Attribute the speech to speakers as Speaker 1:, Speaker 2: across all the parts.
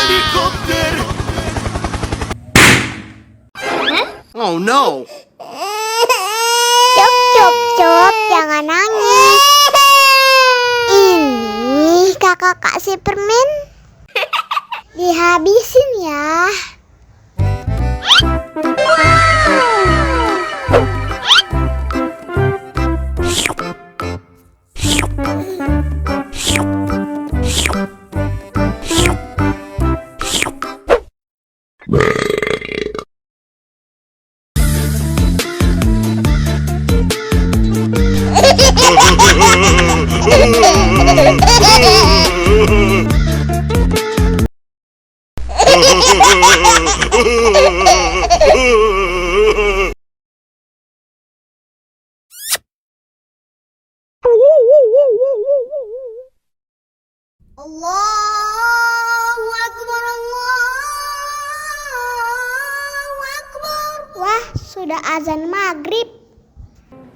Speaker 1: Helikopter! Oh no!
Speaker 2: Cup, jangan nangis. Ini kakak kasih permen. Dihabisin ya. Allahu Akbar, Allahu Akbar. Wah, sudah azan maghrib.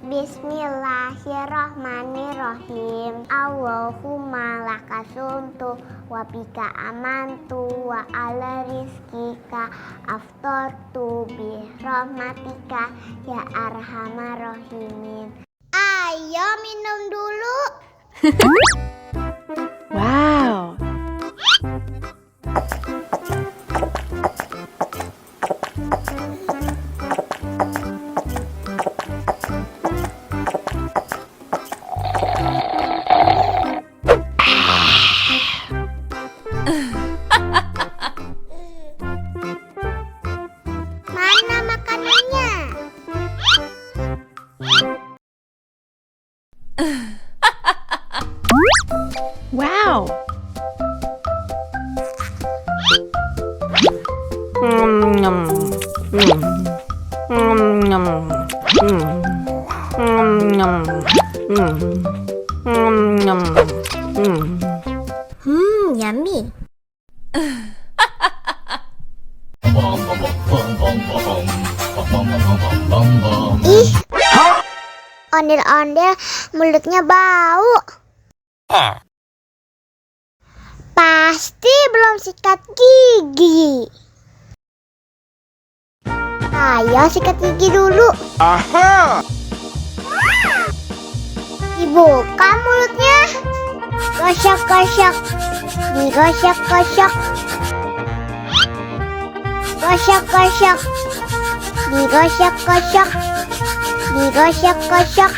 Speaker 2: Bismillahirrahmanirrahim. Allahumma lakasumtu wa bika amantu wa ala rizkika aftortu bi rahmatika ya arhamar rahimin. Ayo minum dulu.
Speaker 3: Wow.
Speaker 2: Mana makanannya?
Speaker 3: Wow.
Speaker 2: Yummy. Ih, ondel-ondel mulutnya bau. Pasti belum sikat gigi. Ayo sikat gigi dulu.
Speaker 1: Aha!
Speaker 2: Dibuka mulutnya. Gosok-gosok. Digosok-gosok. Gosok-gosok. Digosok-gosok. Digosok-gosok.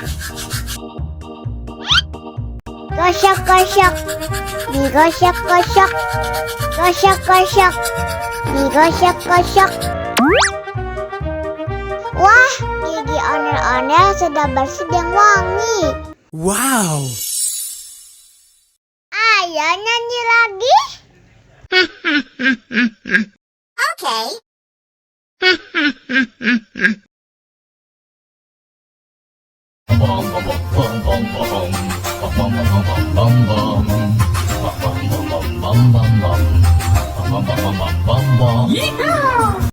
Speaker 2: Gosok-gosok. Digosok-gosok. Gosok-gosok. Digosok-gosok. Wah, gigi ondel-ondel sudah bersih dan wangi.
Speaker 1: Wow!
Speaker 2: Ayo nyanyi lagi. Oke.
Speaker 1: Yeehaw!